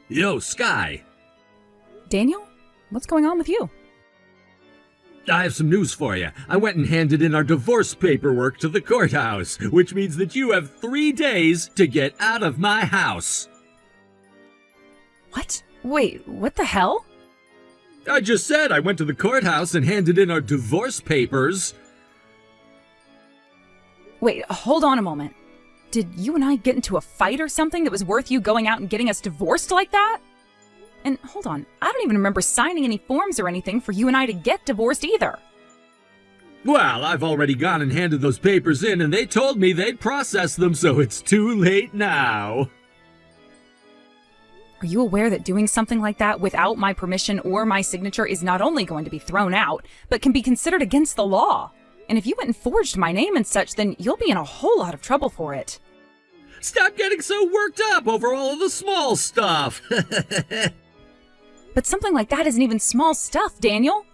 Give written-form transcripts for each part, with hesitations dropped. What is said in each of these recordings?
Yo, Sky. Daniel, what's going on with you? I have some news for you. I went and handed in our divorce paperwork to the courthouse, which means that you have 3 days to get out of my house. What? Wait, what the hell? I just said I went to the courthouse and handed in our divorce papers. Wait, hold on a moment. Did you and I get into a fight or something that was worth you going out and getting us divorced like that? And hold on, I don't even remember signing any forms or anything for you and I to get divorced either. Well, I've already gone and handed those papers in, and they told me they'd process them, so it's too late now. Are you aware that doing something like that without my permission or my signature is not only going to be thrown out, but can be considered against the law? And if you went and forged my name and such, then you'll be in a whole lot of trouble for it. Stop getting so worked up over all of the small stuff. But something like that isn't even small stuff, Daniel.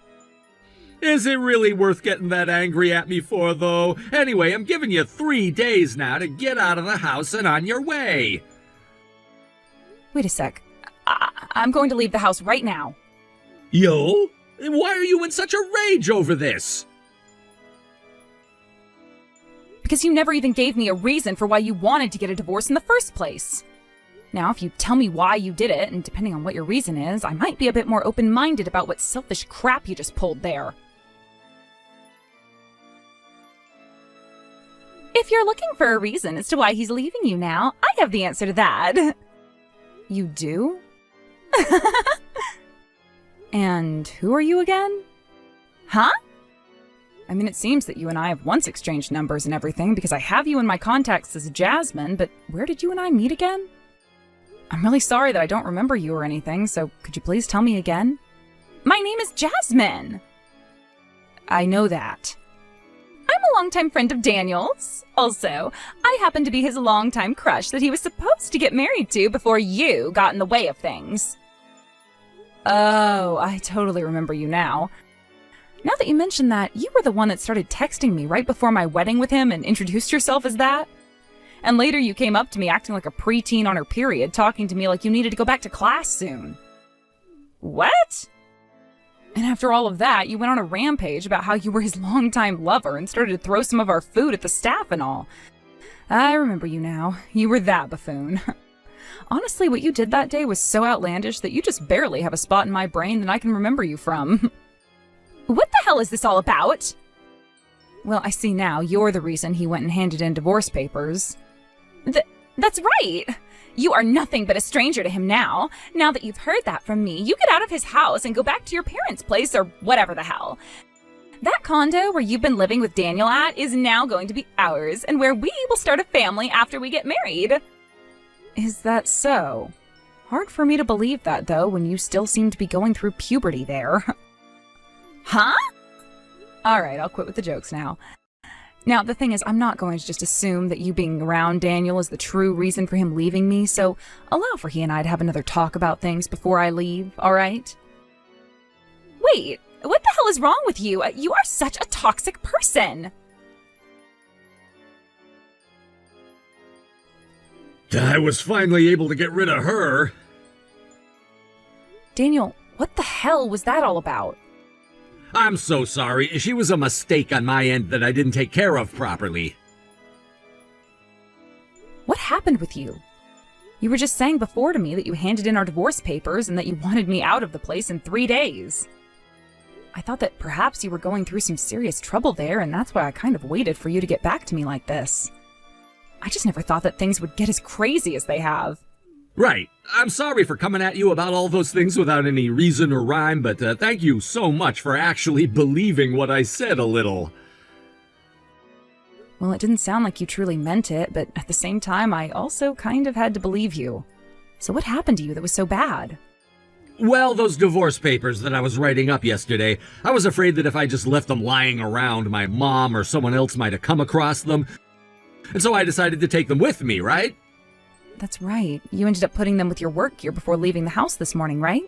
Is it really worth getting that angry at me for, though? Anyway, I'm giving you 3 days now to get out of the house and on your way. Wait a sec. I'm going to leave the house right now. Yo? Why are you in such a rage over this? Because you never even gave me a reason for why you wanted to get a divorce in the first place. Now, if you tell me why you did it, and depending on what your reason is, I might be a bit more open-minded about what selfish crap you just pulled there. If you're looking for a reason as to why he's leaving you now, I have the answer to that. You do? And who are you again? Huh? I mean, it seems that you and I have once exchanged numbers and everything, because I have you in my contacts as Jasmine, but where did you and I meet again? I'm really sorry that I don't remember you or anything, so could you please tell me again? My name is Jasmine! I know that. I'm a longtime friend of Daniel's. Also, I happen to be his longtime crush that he was supposed to get married to before you got in the way of things. Oh, I totally remember you now. Now that you mention that, you were the one that started texting me right before my wedding with him and introduced yourself as that. And later you came up to me acting like a preteen on her period, talking to me like you needed to go back to class soon. What? And after all of that, you went on a rampage about how you were his longtime lover and started to throw some of our food at the staff and all. I remember you now. You were that buffoon. Honestly, what you did that day was so outlandish that you just barely have a spot in my brain that I can remember you from. What the hell is this all about? Well, I see now you're the reason he went and handed in divorce papers. That's right! You are nothing but a stranger to him now. Now that you've heard that from me, you get out of his house and go back to your parents' place or whatever the hell. That condo where you've been living with Daniel at is now going to be ours, and where we will start a family after we get married. Is that so? Hard for me to believe that, though, when you still seem to be going through puberty there. Huh? Alright, I'll quit with the jokes now. Now, the thing is, I'm not going to just assume that you being around Daniel is the true reason for him leaving me, so allow for he and I to have another talk about things before I leave, alright? Wait, what the hell is wrong with you? You are such a toxic person! I was finally able to get rid of her. Daniel, what the hell was that all about? I'm so sorry. She was a mistake on my end that I didn't take care of properly. What happened with you? You were just saying before to me that you handed in our divorce papers and that you wanted me out of the place in 3 days. I thought that perhaps you were going through some serious trouble there, and that's why I kind of waited for you to get back to me like this. I just never thought that things would get as crazy as they have. Right. I'm sorry for coming at you about all those things without any reason or rhyme, but thank you so much for actually believing what I said a little. Well, it didn't sound like you truly meant it, but at the same time, I also kind of had to believe you. So what happened to you that was so bad? Well, those divorce papers that I was writing up yesterday, I was afraid that if I just left them lying around, my mom or someone else might have come across them. And so I decided to take them with me, right? That's right. You ended up putting them with your work gear before leaving the house this morning, right?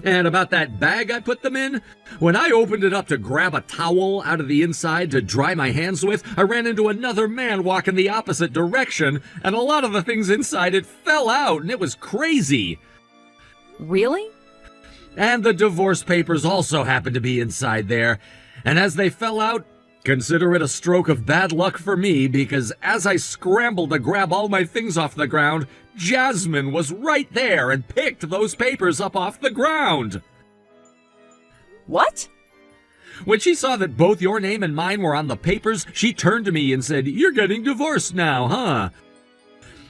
And about that bag I put them in? When I opened it up to grab a towel out of the inside to dry my hands with, I ran into another man walking the opposite direction, and a lot of the things inside it fell out, and it was crazy. Really? And the divorce papers also happened to be inside there. And as they fell out, consider it a stroke of bad luck for me, because as I scrambled to grab all my things off the ground, Jasmine was right there and picked those papers up off the ground. What? When she saw that both your name and mine were on the papers, she turned to me and said, "You're getting divorced now, huh?"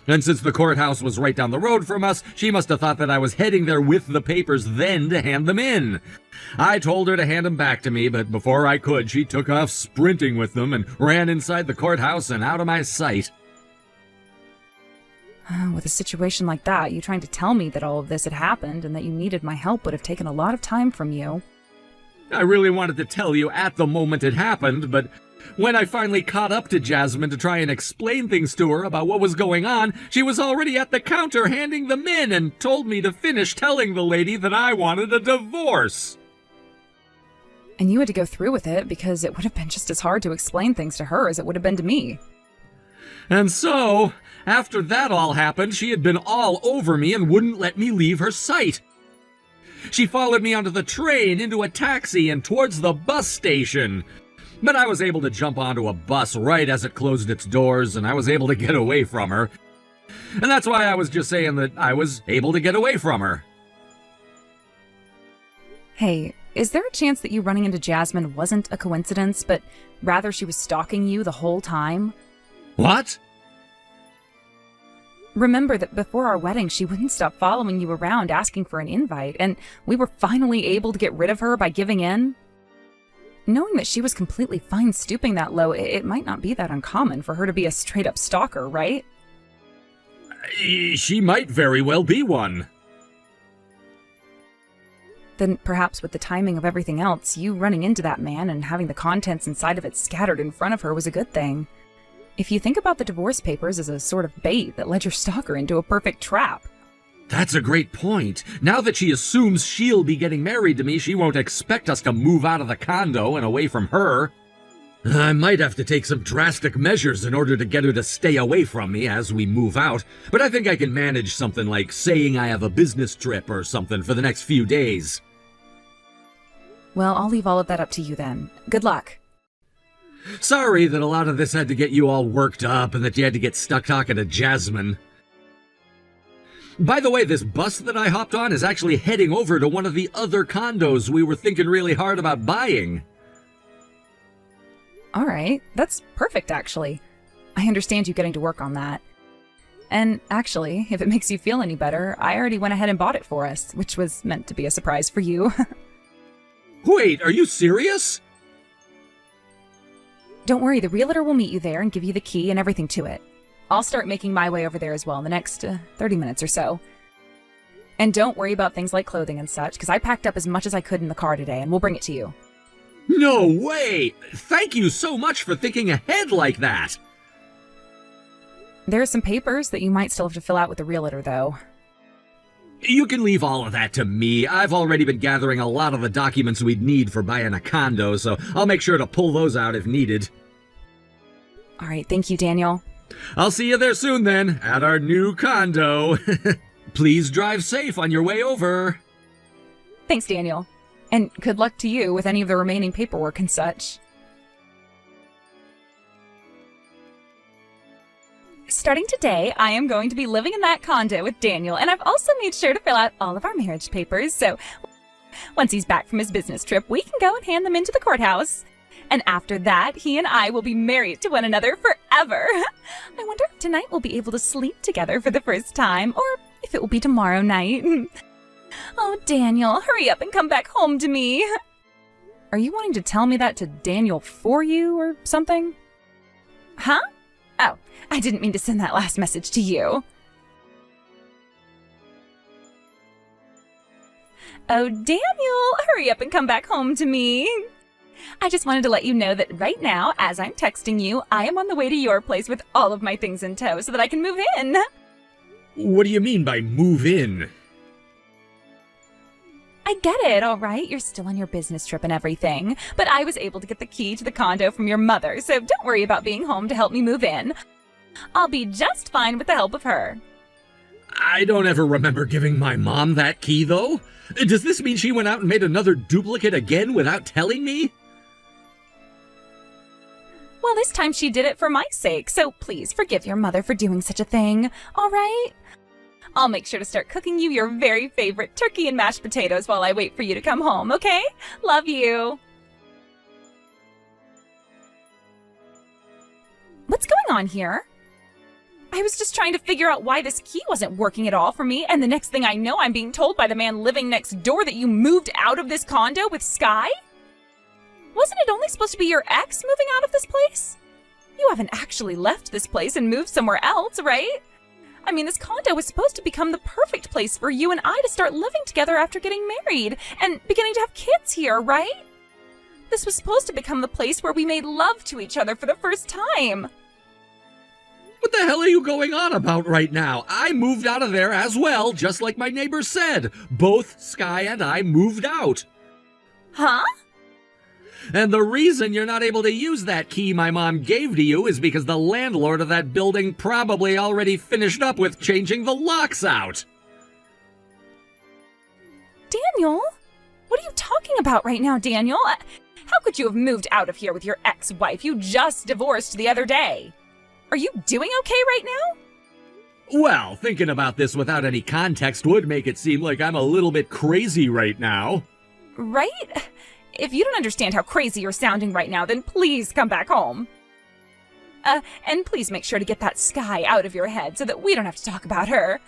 And since the courthouse was right down the road from us, she must have thought that I was heading there with the papers then to hand them in. I told her to hand them back to me, but before I could, she took off sprinting with them and ran inside the courthouse and out of my sight. With a situation like that, you trying to tell me that all of this had happened and that you needed my help would have taken a lot of time from you. I really wanted to tell you at the moment it happened, but when I finally caught up to Jasmine to try and explain things to her about what was going on, she was already at the counter handing them in and told me to finish telling the lady that I wanted a divorce. And you had to go through with it because it would have been just as hard to explain things to her as it would have been to me. And so, after that all happened, she had been all over me and wouldn't let me leave her sight. She followed me onto the train, into a taxi, and towards the bus station. But I was able to jump onto a bus right as it closed its doors, and I was able to get away from her. And that's why I was just saying that I was able to get away from her. Hey, is there a chance that you running into Jasmine wasn't a coincidence, but rather she was stalking you the whole time? What? Remember that before our wedding, she wouldn't stop following you around asking for an invite, and we were finally able to get rid of her by giving in? Knowing that she was completely fine stooping that low, it might not be that uncommon for her to be a straight-up stalker, right? She might very well be one. Then perhaps with the timing of everything else, you running into that man and having the contents inside of it scattered in front of her was a good thing. If you think about the divorce papers as a sort of bait that led your stalker into a perfect trap. That's a great point. Now that she assumes she'll be getting married to me, she won't expect us to move out of the condo and away from her. I might have to take some drastic measures in order to get her to stay away from me as we move out, but I think I can manage something like saying I have a business trip or something for the next few days. Well, I'll leave all of that up to you then. Good luck. Sorry that a lot of this had to get you all worked up and that you had to get stuck talking to Jasmine. By the way, this bus that I hopped on is actually heading over to one of the other condos we were thinking really hard about buying. All right, that's perfect, actually. I understand you getting to work on that. And actually, if it makes you feel any better, I already went ahead and bought it for us, which was meant to be a surprise for you. Wait, are you serious? Don't worry, the realtor will meet you there and give you the key and everything to it. I'll start making my way over there as well in the next 30 minutes or so. And don't worry about things like clothing and such, because I packed up as much as I could in the car today, and we'll bring it to you. No way! Thank you so much for thinking ahead like that! There are some papers that you might still have to fill out with the realtor, though. You can leave all of that to me. I've already been gathering a lot of the documents we'd need for buying a condo, so I'll make sure to pull those out if needed. All right, thank you, Daniel. I'll see you there soon then, at our new condo. Please drive safe on your way over. Thanks, Daniel. And good luck to you with any of the remaining paperwork and such. Starting today, I am going to be living in that condo with Daniel, and I've also made sure to fill out all of our marriage papers, so once he's back from his business trip, we can go and hand them into the courthouse. And after that, he and I will be married to one another forever. I wonder if tonight we'll be able to sleep together for the first time, or if it will be tomorrow night. Oh, Daniel, hurry up and come back home to me. Are you wanting to tell me that to Daniel for you or something? Huh? Oh, I didn't mean to send that last message to you. Oh, Daniel, hurry up and come back home to me. I just wanted to let you know that right now, as I'm texting you, I am on the way to your place with all of my things in tow so that I can move in. What do you mean by move in? I get it, all right? You're still on your business trip and everything. But I was able to get the key to the condo from your mother, so don't worry about being home to help me move in. I'll be just fine with the help of her. I don't ever remember giving my mom that key, though. Does this mean she went out and made another duplicate again without telling me? Well, this time she did it for my sake, so please forgive your mother for doing such a thing, all right? I'll make sure to start cooking you your very favorite turkey and mashed potatoes while I wait for you to come home, okay? Love you. What's going on here? I was just trying to figure out why this key wasn't working at all for me, and the next thing I know, I'm being told by the man living next door that you moved out of this condo with Sky? Wasn't it only supposed to be your ex moving out of this place? You haven't actually left this place and moved somewhere else, right? I mean, this condo was supposed to become the perfect place for you and I to start living together after getting married and beginning to have kids here, right? This was supposed to become the place where we made love to each other for the first time. What the hell are you going on about right now? I moved out of there as well, just like my neighbor said. Both Sky and I moved out. Huh? And the reason you're not able to use that key my mom gave to you is because the landlord of that building probably already finished up with changing the locks out. Daniel? What are you talking about right now, Daniel? How could you have moved out of here with your ex-wife you just divorced the other day? Are you doing okay right now? Well, thinking about this without any context would make it seem like I'm a little bit crazy right now. Right? If you don't understand how crazy you're sounding right now, then please come back home. And please make sure to get that Sky out of your head so that we don't have to talk about her.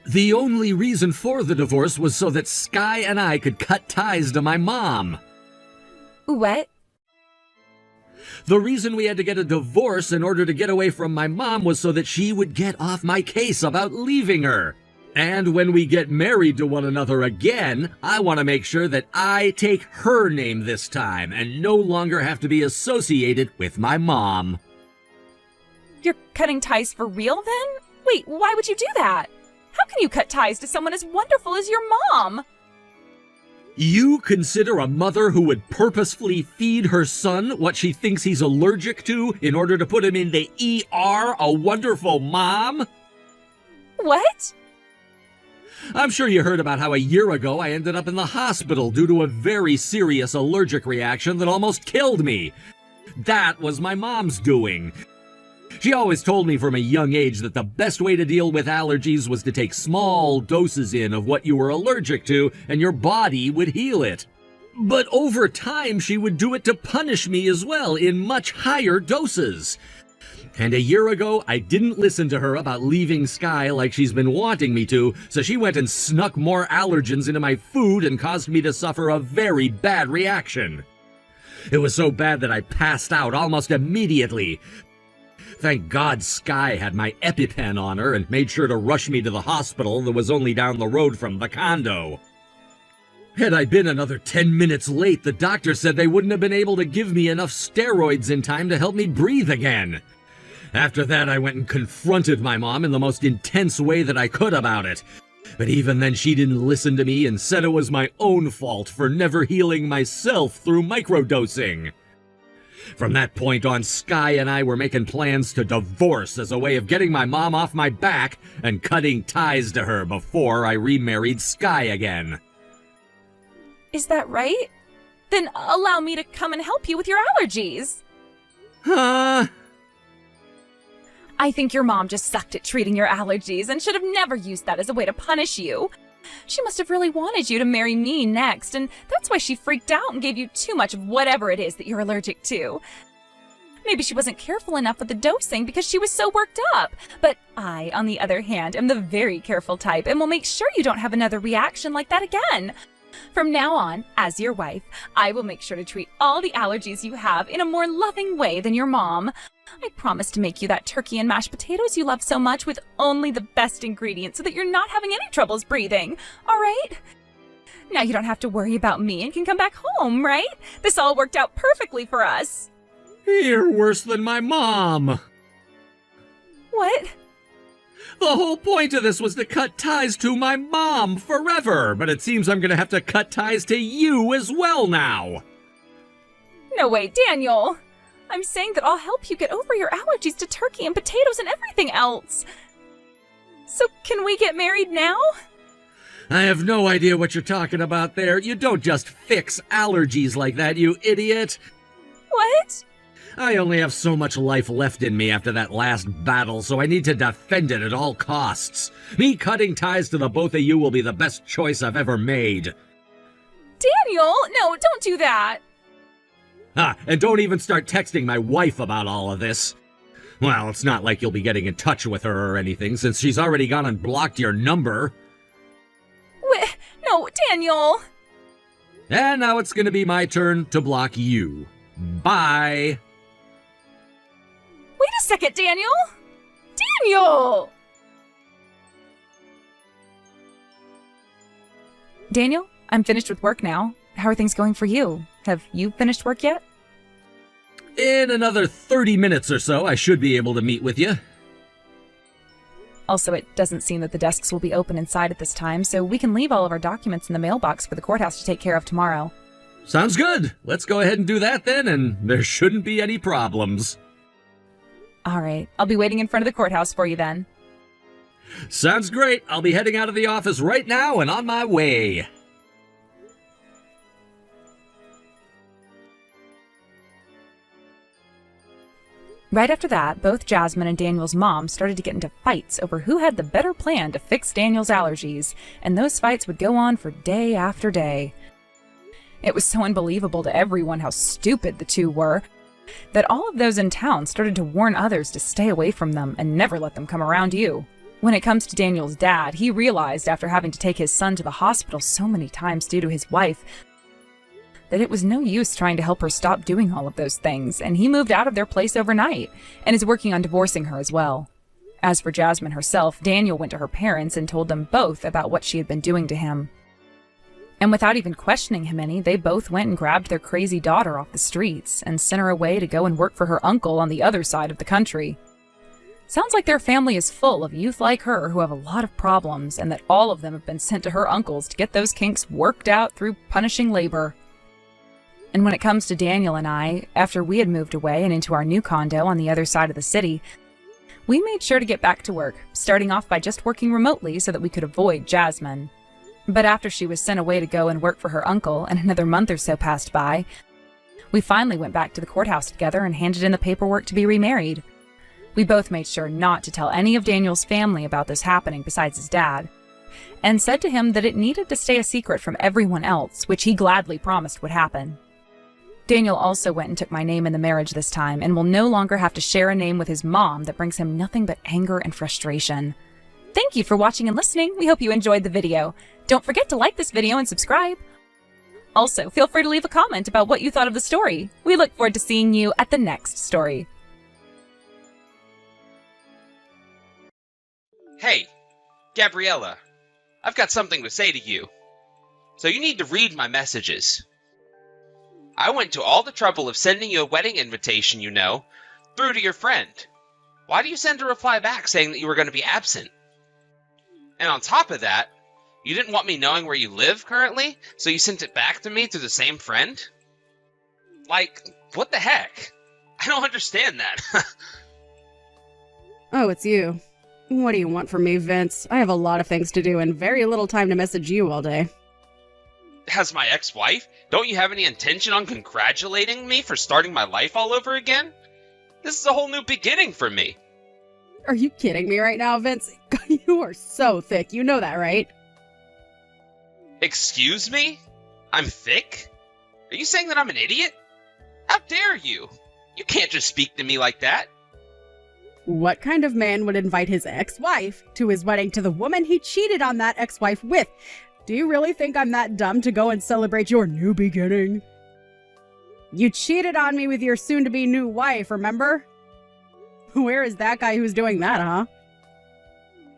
The only reason for the divorce was so that Sky and I could cut ties to my mom. What? The reason we had to get a divorce in order to get away from my mom was so that she would get off my case about leaving her. And when we get married to one another again, I want to make sure that I take her name this time and no longer have to be associated with my mom. You're cutting ties for real then? Wait, why would you do that? How can you cut ties to someone as wonderful as your mom? You consider a mother who would purposefully feed her son what she thinks he's allergic to in order to put him in the ER a wonderful mom? What? I'm sure you heard about how a year ago I ended up in the hospital due to a very serious allergic reaction that almost killed me. That was my mom's doing. She always told me from a young age that the best way to deal with allergies was to take small doses in of what you were allergic to, and your body would heal it. But over time, she would do it to punish me as well, in much higher doses. And a year ago, I didn't listen to her about leaving Sky like she's been wanting me to, so she went and snuck more allergens into my food and caused me to suffer a very bad reaction. It was so bad that I passed out almost immediately. Thank God Sky had my EpiPen on her and made sure to rush me to the hospital that was only down the road from the condo. Had I been another 10 minutes late, the doctor said they wouldn't have been able to give me enough steroids in time to help me breathe again. After that, I went and confronted my mom in the most intense way that I could about it. But even then, she didn't listen to me and said it was my own fault for never healing myself through microdosing. From that point on, Sky and I were making plans to divorce as a way of getting my mom off my back and cutting ties to her before I remarried Sky again. Is that right? Then allow me to come and help you with your allergies. Huh? I think your mom just sucked at treating your allergies and should have never used that as a way to punish you. She must have really wanted you to marry me next, and that's why she freaked out and gave you too much of whatever it is that you're allergic to. Maybe she wasn't careful enough with the dosing because she was so worked up. But I, on the other hand, am the very careful type and will make sure you don't have another reaction like that again. From now on, as your wife, I will make sure to treat all the allergies you have in a more loving way than your mom. I promise to make you that turkey and mashed potatoes you love so much with only the best ingredients so that you're not having any troubles breathing. All right? Now you don't have to worry about me and can come back home, right? This all worked out perfectly for us. You're worse than my mom. What? The whole point of this was to cut ties to my mom forever, but it seems I'm gonna have to cut ties to you as well now. No way, Daniel. I'm saying that I'll help you get over your allergies to turkey and potatoes and everything else. So can we get married now? I have no idea what you're talking about there. You don't just fix allergies like that, you idiot. What? I only have so much life left in me after that last battle, so I need to defend it at all costs. Me cutting ties to the both of you will be the best choice I've ever made. Daniel, no, don't do that. And don't even start texting my wife about all of this. Well, it's not like you'll be getting in touch with her or anything, since she's already gone and blocked your number. No, Daniel. And now it's gonna be my turn to block you. Bye. Wait a second, Daniel. Daniel! Daniel, I'm finished with work now. How are things going for you? Have you finished work yet? In another 30 minutes or so, I should be able to meet with you. Also, it doesn't seem that the desks will be open inside at this time, so we can leave all of our documents in the mailbox for the courthouse to take care of tomorrow. Sounds good. Let's go ahead and do that then, and there shouldn't be any problems. All right, I'll be waiting in front of the courthouse for you then. Sounds great. I'll be heading out of the office right now and on my way. Right after that, both Jasmine and Daniel's mom started to get into fights over who had the better plan to fix Daniel's allergies, and those fights would go on for day after day. It was so unbelievable to everyone how stupid the two were, that all of those in town started to warn others to stay away from them and never let them come around you. When it comes to Daniel's dad, he realized after having to take his son to the hospital so many times due to his wife, that it was no use trying to help her stop doing all of those things, and he moved out of their place overnight, and is working on divorcing her as well. As for Jasmine herself, Daniel went to her parents and told them both about what she had been doing to him. And without even questioning him any, they both went and grabbed their crazy daughter off the streets and sent her away to go and work for her uncle on the other side of the country. Sounds like their family is full of youth like her who have a lot of problems, and that all of them have been sent to her uncles to get those kinks worked out through punishing labor. And when it comes to Daniel and I, after we had moved away and into our new condo on the other side of the city, we made sure to get back to work, starting off by just working remotely so that we could avoid Jasmine. But after she was sent away to go and work for her uncle and another month or so passed by, we finally went back to the courthouse together and handed in the paperwork to be remarried. We both made sure not to tell any of Daniel's family about this happening besides his dad, and said to him that it needed to stay a secret from everyone else, which he gladly promised would happen. Daniel also went and took my name in the marriage this time, and will no longer have to share a name with his mom that brings him nothing but anger and frustration. Thank you for watching and listening. We hope you enjoyed the video. Don't forget to like this video and subscribe. Also, feel free to leave a comment about what you thought of the story. We look forward to seeing you at the next story. Hey, Gabriella, I've got something to say to you. So you need to read my messages. I went to all the trouble of sending you a wedding invitation, you know, through to your friend. Why do you send a reply back saying that you were going to be absent? And on top of that, you didn't want me knowing where you live currently, so you sent it back to me through the same friend? Like, what the heck? I don't understand that. Oh, it's you. What do you want from me, Vince? I have a lot of things to do and very little time to message you all day. As my ex-wife, don't you have any intention on congratulating me for starting my life all over again? This is a whole new beginning for me. Are you kidding me right now, Vince? You are so thick, you know that, right? Excuse me? I'm thick? Are you saying that I'm an idiot? How dare you? You can't just speak to me like that. What kind of man would invite his ex-wife to his wedding to the woman he cheated on that ex-wife with? Do you really think I'm that dumb to go and celebrate your new beginning? You cheated on me with your soon-to-be new wife, remember? Where is that guy who's doing that, huh?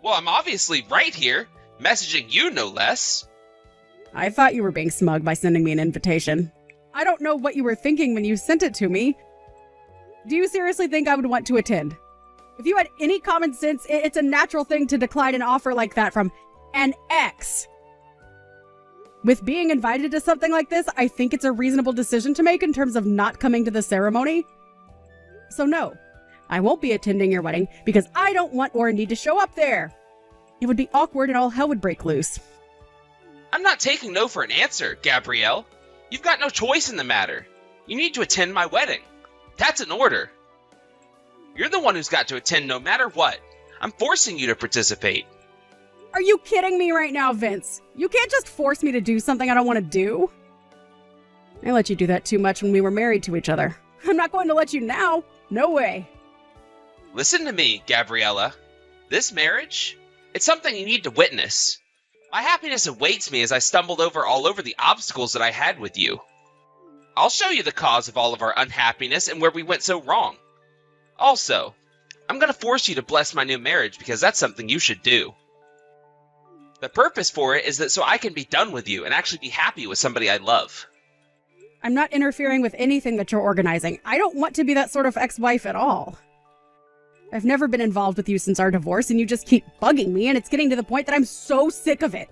Well, I'm obviously right here, messaging you no less. I thought you were being smug by sending me an invitation. I don't know what you were thinking when you sent it to me. Do you seriously think I would want to attend? If you had any common sense, it's a natural thing to decline an offer like that from an ex. With being invited to something like this, I think it's a reasonable decision to make in terms of not coming to the ceremony. So no, I won't be attending your wedding because I don't want or need to show up there. It would be awkward and all hell would break loose. I'm not taking no for an answer, Gabrielle. You've got no choice in the matter. You need to attend my wedding. That's an order. You're the one who's got to attend no matter what. I'm forcing you to participate. Are you kidding me right now, Vince? You can't just force me to do something I don't want to do. I let you do that too much when we were married to each other. I'm not going to let you now. No way. Listen to me, Gabriella. This marriage, it's something you need to witness. My happiness awaits me as I stumbled all over the obstacles that I had with you. I'll show you the cause of all of our unhappiness and where we went so wrong. Also, I'm going to force you to bless my new marriage because that's something you should do. The purpose for it is that so I can be done with you and actually be happy with somebody I love. I'm not interfering with anything that you're organizing. I don't want to be that sort of ex-wife at all. I've never been involved with you since our divorce, and you just keep bugging me, and it's getting to the point that I'm so sick of it.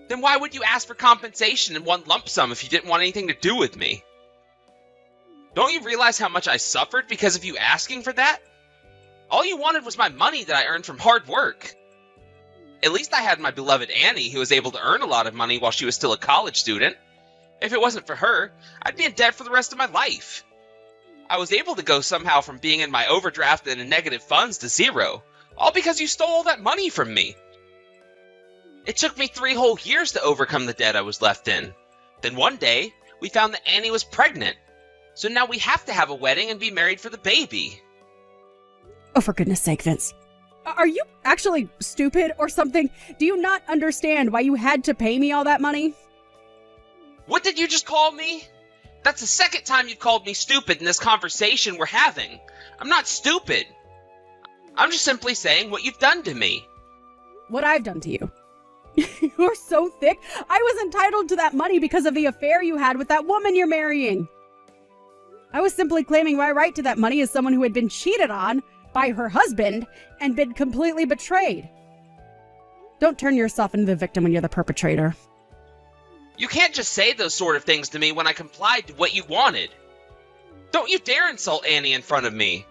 Then why would you ask for compensation in one lump sum if you didn't want anything to do with me? Don't you realize how much I suffered because of you asking for that? All you wanted was my money that I earned from hard work. At least I had my beloved Annie, who was able to earn a lot of money while she was still a college student. If it wasn't for her, I'd be in debt for the rest of my life. I was able to go somehow from being in my overdraft and in negative funds to zero, all because you stole all that money from me. It took me 3 whole years to overcome the debt I was left in. Then one day, we found that Annie was pregnant. So now we have to have a wedding and be married for the baby. Oh, for goodness sake, Vince. Are you actually stupid or something? Do you not understand why you had to pay me all that money? What did you just call me? That's the second time you've called me stupid in this conversation we're having. I'm not stupid. I'm just simply saying what you've done to me. What I've done to you. You're so thick. I was entitled to that money because of the affair you had with that woman you're marrying. I was simply claiming my right to that money as someone who had been cheated on by her husband and been completely betrayed. Don't turn yourself into the victim when you're the perpetrator. You can't just say those sort of things to me when I complied to what you wanted. Don't you dare insult Annie in front of me.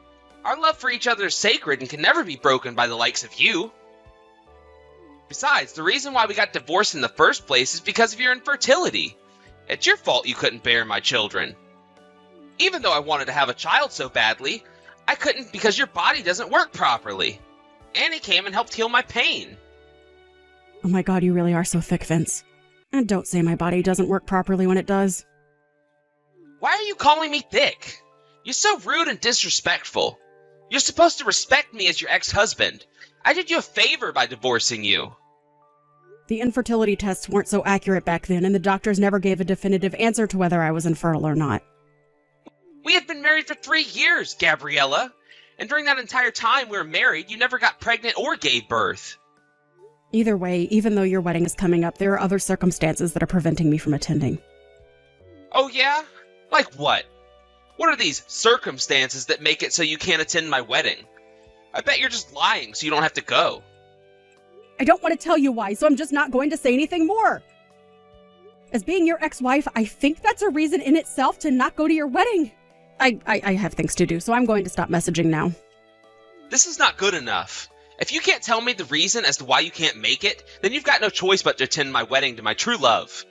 Our love for each other is sacred and can never be broken by the likes of you. Besides, the reason why we got divorced in the first place is because of your infertility. It's your fault you couldn't bear my children. Even though I wanted to have a child so badly, I couldn't because your body doesn't work properly. Annie came and helped heal my pain. Oh my god, you really are so thick, Vince. And don't say my body doesn't work properly when it does. Why are you calling me thick? You're so rude and disrespectful. You're supposed to respect me as your ex-husband. I did you a favor by divorcing you. The infertility tests weren't so accurate back then, and the doctors never gave a definitive answer to whether I was infertile or not. We had been married for 3 years, Gabriella. And during that entire time we were married, you never got pregnant or gave birth. Either way, even though your wedding is coming up, there are other circumstances that are preventing me from attending. Oh yeah? Like what? What are these circumstances that make it so you can't attend my wedding? I bet you're just lying so you don't have to go. I don't want to tell you why, so I'm just not going to say anything more. As being your ex-wife, I think that's a reason in itself to not go to your wedding. I have things to do, so I'm going to stop messaging now. This is not good enough. If you can't tell me the reason as to why you can't make it, then you've got no choice but to attend my wedding to my true love.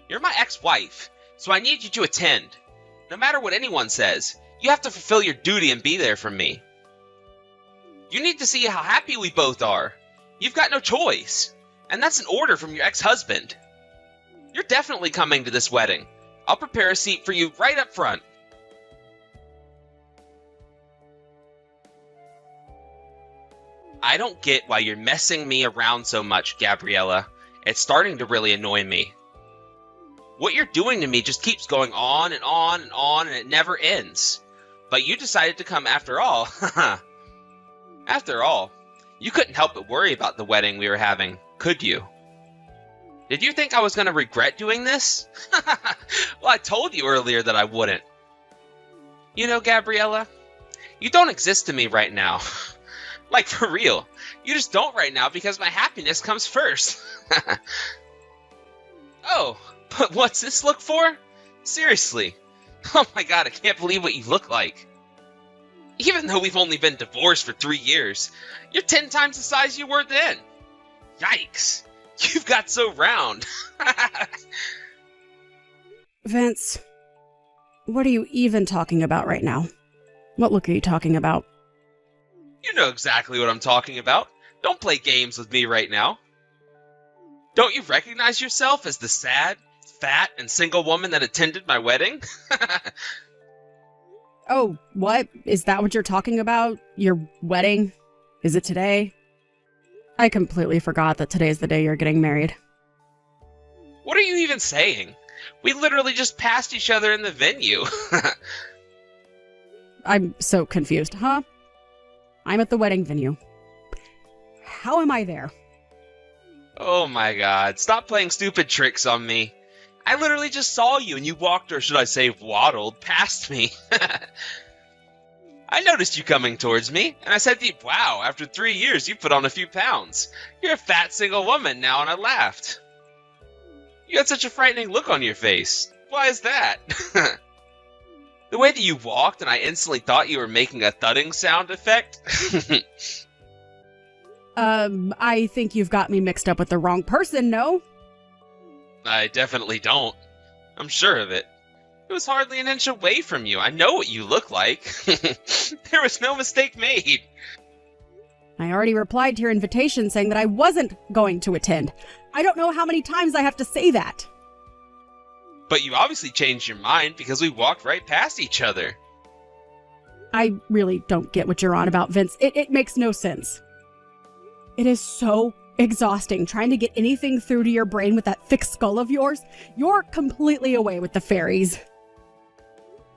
You're my ex-wife, so I need you to attend. No matter what anyone says, you have to fulfill your duty and be there for me. You need to see how happy we both are. You've got no choice. And that's an order from your ex-husband. You're definitely coming to this wedding. I'll prepare a seat for you right up front. I don't get why you're messing me around so much, Gabriella. It's starting to really annoy me. What you're doing to me just keeps going on and on and on, and it never ends. But you decided to come after all. After all, you couldn't help but worry about the wedding we were having, could you? Did you think I was going to regret doing this? Well, I told you earlier that I wouldn't. You know, Gabriella, you don't exist to me right now. Like, for real. You just don't right now because my happiness comes first. Oh, but what's this look for? Seriously. Oh my god, I can't believe what you look like. Even though we've only been divorced for 3 years, you're 10 times the size you were then. Yikes. You've got so round. Vince, what are you even talking about right now? What look are you talking about? You know exactly what I'm talking about. Don't play games with me right now. Don't you recognize yourself as the sad, fat, and single woman that attended my wedding? Oh, what? Is that what you're talking about? Your wedding? Is it today? I completely forgot that today's the day you're getting married. What are you even saying? We literally just passed each other in the venue. I'm so confused, huh? I'm at the wedding venue. How am I there? Oh my god, stop playing stupid tricks on me. I literally just saw you and you walked, or should I say waddled, past me. I noticed you coming towards me, and I said to you, wow, after 3 years you put on a few pounds. You're a fat single woman now, and I laughed. You had such a frightening look on your face. Why is that? The way that you walked, and I instantly thought you were making a thudding sound effect. I think you've got me mixed up with the wrong person, no? I definitely don't. I'm sure of it. It was hardly an inch away from you. I know what you look like. There was no mistake made. I already replied to your invitation saying that I wasn't going to attend. I don't know how many times I have to say that. But you obviously changed your mind because we walked right past each other. I really don't get what you're on about, Vince. It makes no sense. It is so exhausting trying to get anything through to your brain with that thick skull of yours. You're completely away with the fairies.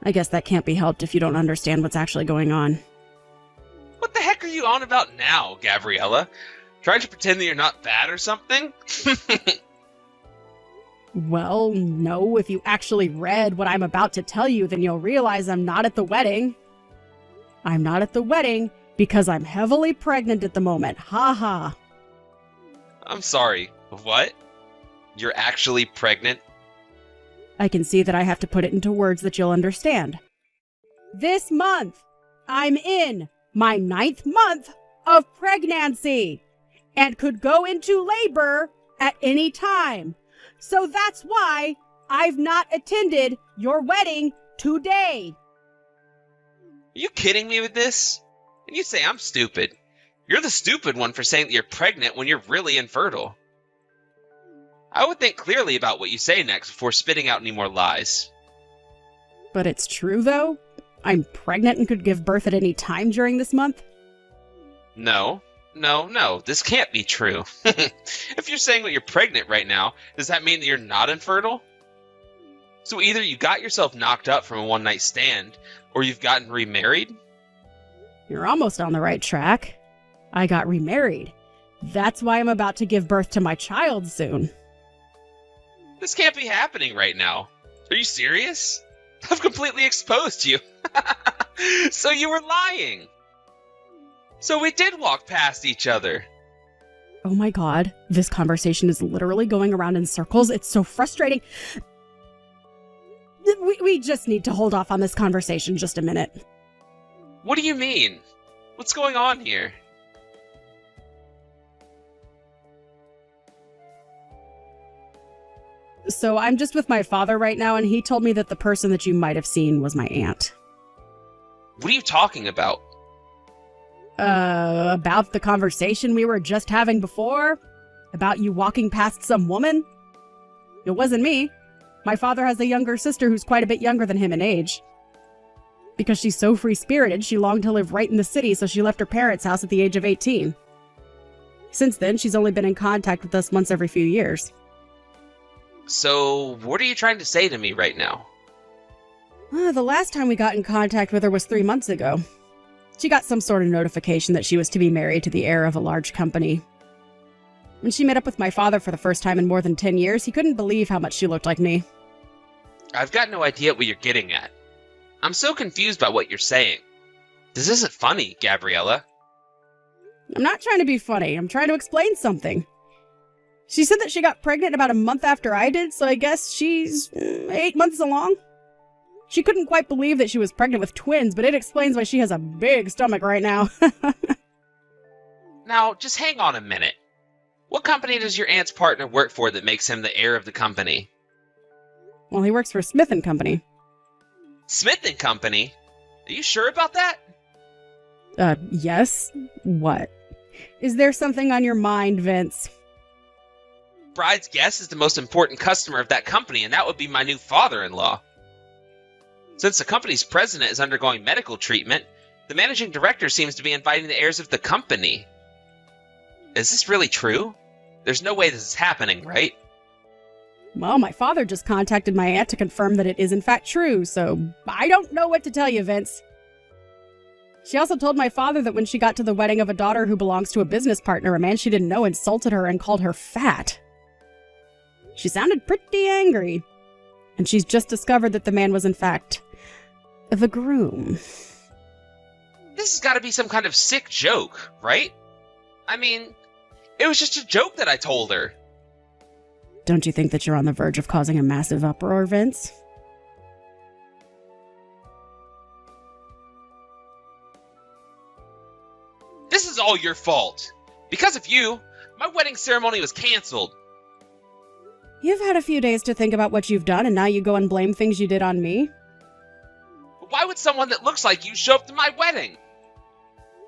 I guess that can't be helped if you don't understand what's actually going on. What the heck are you on about now, Gabriella? Trying to pretend that you're not bad or something? Well, no, if you actually read what I'm about to tell you, then you'll realize I'm not at the wedding. I'm not at the wedding because I'm heavily pregnant at the moment. Ha ha. I'm sorry. What? You're actually pregnant? I can see that I have to put it into words that you'll understand. This month, I'm in my 9th month of pregnancy and could go into labor at any time. So that's why I've not attended your wedding today. Are you kidding me with this? And you say I'm stupid. You're the stupid one for saying that you're pregnant when you're really infertile. I would think clearly about what you say next before spitting out any more lies. But it's true, though? I'm pregnant and could give birth at any time during this month? No. This can't be true. If you're saying that you're pregnant right now, does that mean that you're not infertile? So either you got yourself knocked up from a one-night stand, or you've gotten remarried? You're almost on the right track. I got remarried. That's why I'm about to give birth to my child soon. This can't be happening right now. Are you serious? I've completely exposed you. So you were lying. So we did walk past each other. Oh my god, this conversation is literally going around in circles. It's so frustrating. We just need to hold off on this conversation just a minute. What do you mean? What's going on here? So I'm just with my father right now, and he told me that the person that you might have seen was my aunt. What are you talking about? About the conversation we were just having before? About you walking past some woman? It wasn't me. My father has a younger sister who's quite a bit younger than him in age. Because she's so free-spirited, she longed to live right in the city, so she left her parents' house at the age of 18. Since then, she's only been in contact with us once every few years. So, what are you trying to say to me right now? The last time we got in contact with her was 3 months ago. She got some sort of notification that she was to be married to the heir of a large company. When she met up with my father for the first time in more than 10 years, he couldn't believe how much she looked like me. I've got no idea what you're getting at. I'm so confused by what you're saying. This isn't funny, Gabriella. I'm not trying to be funny. I'm trying to explain something. She said that she got pregnant about a month after I did, so I guess she's 8 months along. She couldn't quite believe that she was pregnant with twins, but it explains why she has a big stomach right now. Now, just hang on a minute. What company does your aunt's partner work for that makes him the heir of the company? Well, he works for Smith & Company. Smith & Company? Are you sure about that? Yes? What? Is there something on your mind, Vince? Bride's guest is the most important customer of that company, and that would be my new father-in-law. Since the company's president is undergoing medical treatment, the managing director seems to be inviting the heirs of the company. Is this really true? There's no way this is happening, right? Well, my father just contacted my aunt to confirm that it is in fact true, so I don't know what to tell you, Vince. She also told my father that when she got to the wedding of a daughter who belongs to a business partner, a man she didn't know insulted her and called her fat. She sounded pretty angry. And she's just discovered that the man was in fact the groom. This has got to be some kind of sick joke, right? I mean, it was just a joke that I told her. Don't you think that you're on the verge of causing a massive uproar, Vince? This is all your fault. Because of you, my wedding ceremony was canceled. You've had a few days to think about what you've done, and now you go and blame things you did on me? But why would someone that looks like you show up to my wedding?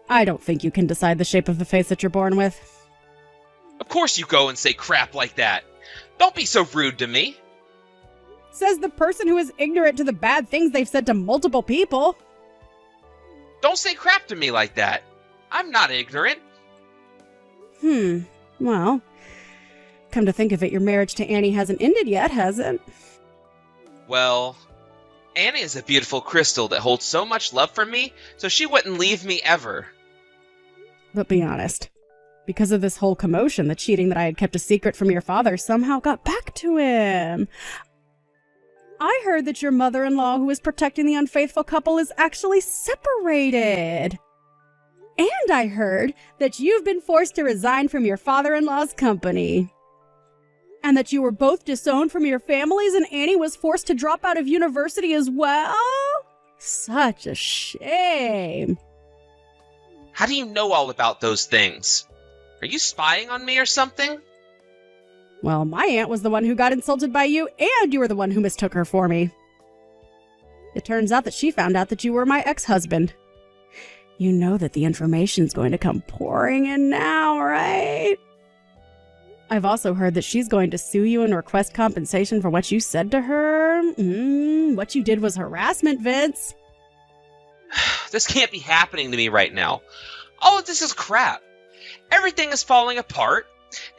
I don't think you can decide the shape of the face that you're born with. Of course you go and say crap like that. Don't be so rude to me. Says the person who is ignorant to the bad things they've said to multiple people. Don't say crap to me like that. I'm not ignorant. Well, come to think of it, your marriage to Annie hasn't ended yet, has it? Well, Annie is a beautiful crystal that holds so much love for me, so she wouldn't leave me ever. But be honest. Because of this whole commotion, the cheating that I had kept a secret from your father somehow got back to him. I heard that your mother-in-law, who is protecting the unfaithful couple, is actually separated. And I heard that you've been forced to resign from your father-in-law's company. And that you were both disowned from your families and Annie was forced to drop out of university as well? Such a shame. How do you know all about those things? Are you spying on me or something? Well, my aunt was the one who got insulted by you, and you were the one who mistook her for me. It turns out that she found out that you were my ex-husband. You know that the information's going to come pouring in now, right? I've also heard that she's going to sue you and request compensation for what you said to her. What you did was harassment, Vince. This can't be happening to me right now. All of this is crap. Everything is falling apart,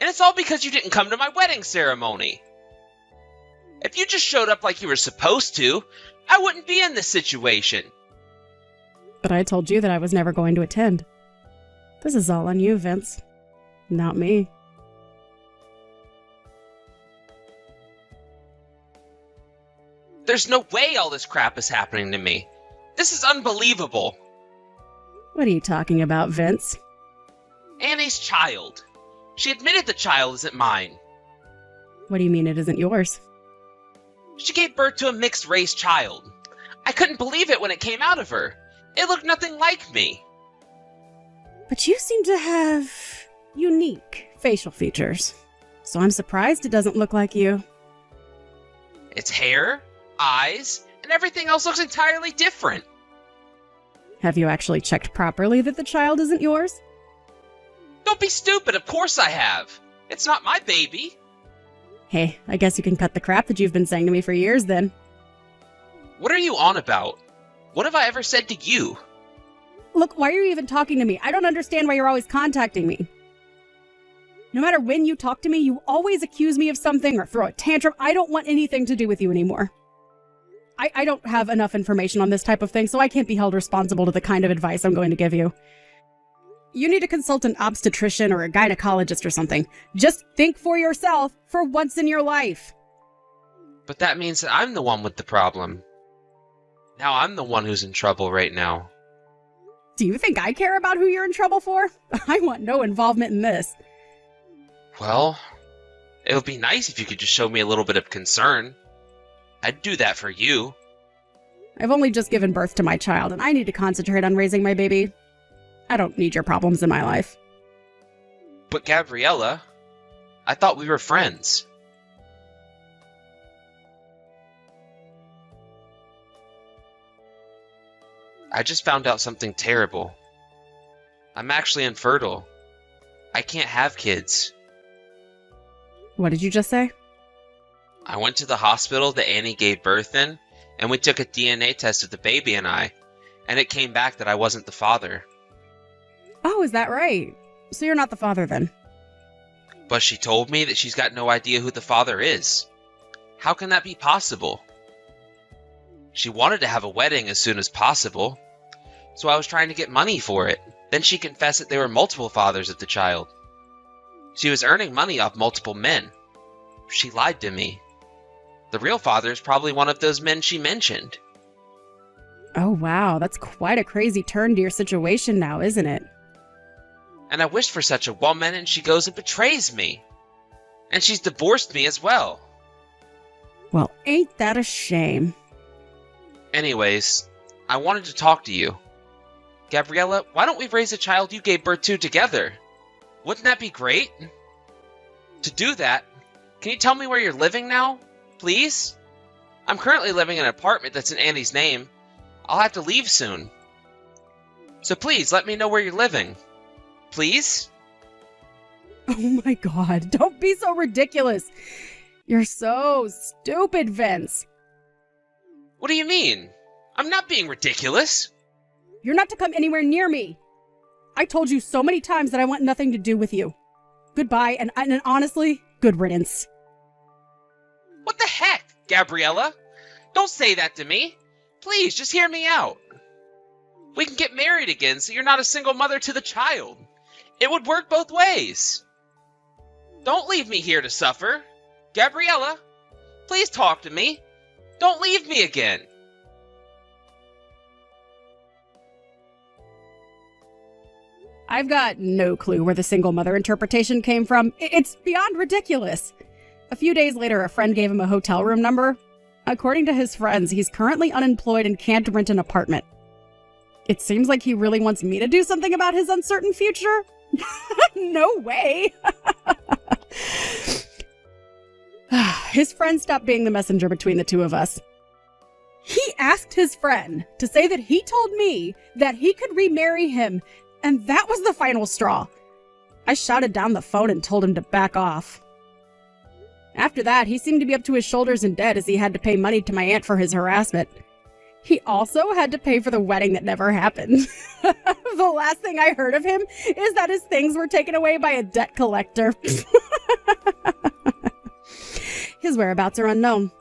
and it's all because you didn't come to my wedding ceremony. If you just showed up like you were supposed to, I wouldn't be in this situation. But I told you that I was never going to attend. This is all on you, Vince. Not me. There's no way all this crap is happening to me. This is unbelievable. What are you talking about, Vince? Annie's child. She admitted the child isn't mine. What do you mean it isn't yours? She gave birth to a mixed-race child. I couldn't believe it when it came out of her. It looked nothing like me. But you seem to have unique facial features. So I'm surprised it doesn't look like you. Its hair, eyes, and everything else looks entirely different. Have you actually checked properly that the child isn't yours? Don't be stupid, of course I have. It's not my baby. Hey, I guess you can cut the crap that you've been saying to me for years then. What are you on about? What have I ever said to you? Look, why are you even talking to me? I don't understand why you're always contacting me. No matter when you talk to me, you always accuse me of something or throw a tantrum. I don't want anything to do with you anymore. I don't have enough information on this type of thing, so I can't be held responsible to the kind of advice I'm going to give you. You need to consult an obstetrician or a gynecologist or something. Just think for yourself for once in your life. But that means that I'm the one with the problem. Now I'm the one who's in trouble right now. Do you think I care about who you're in trouble for? I want no involvement in this. Well, it would be nice if you could just show me a little bit of concern. I'd do that for you. I've only just given birth to my child, and I need to concentrate on raising my baby. I don't need your problems in my life. But Gabriella, I thought we were friends. I just found out something terrible. I'm actually infertile. I can't have kids. What did you just say? I went to the hospital that Annie gave birth in, and we took a DNA test of the baby and I, and it came back that I wasn't the father. Oh, is that right? So you're not the father then? But she told me that she's got no idea who the father is. How can that be possible? She wanted to have a wedding as soon as possible, so I was trying to get money for it. Then she confessed that there were multiple fathers of the child. She was earning money off multiple men. She lied to me. The real father is probably one of those men she mentioned. Oh, wow. That's quite a crazy turn to your situation now, isn't it? And I wished for such a woman, and she goes and betrays me. And she's divorced me as well. Well, ain't that a shame? Anyways, I wanted to talk to you. Gabriella, why don't we raise a child you gave birth to together? Wouldn't that be great? To do that, can you tell me where you're living now, please? I'm currently living in an apartment that's in Annie's name. I'll have to leave soon. So please, let me know where you're living. Please? Oh my god, don't be so ridiculous. You're so stupid, Vince. What do you mean? I'm not being ridiculous. You're not to come anywhere near me. I told you so many times that I want nothing to do with you. Goodbye, and honestly, good riddance. What the heck, Gabriella? Don't say that to me. Please, just hear me out. We can get married again so you're not a single mother to the child. It would work both ways. Don't leave me here to suffer. Gabriella, please talk to me. Don't leave me again. I've got no clue where the single mother interpretation came from. It's beyond ridiculous. A few days later, a friend gave him a hotel room number. According to his friends, he's currently unemployed and can't rent an apartment. It seems like he really wants me to do something about his uncertain future. No way. His friend stopped being the messenger between the two of us. He asked his friend to say that he told me that he could remarry him, and that was the final straw. I shouted down the phone and told him to back off. After that, he seemed to be up to his shoulders in debt as he had to pay money to my aunt for his harassment. He also had to pay for the wedding that never happened. The last thing I heard of him is that his things were taken away by a debt collector. His whereabouts are unknown.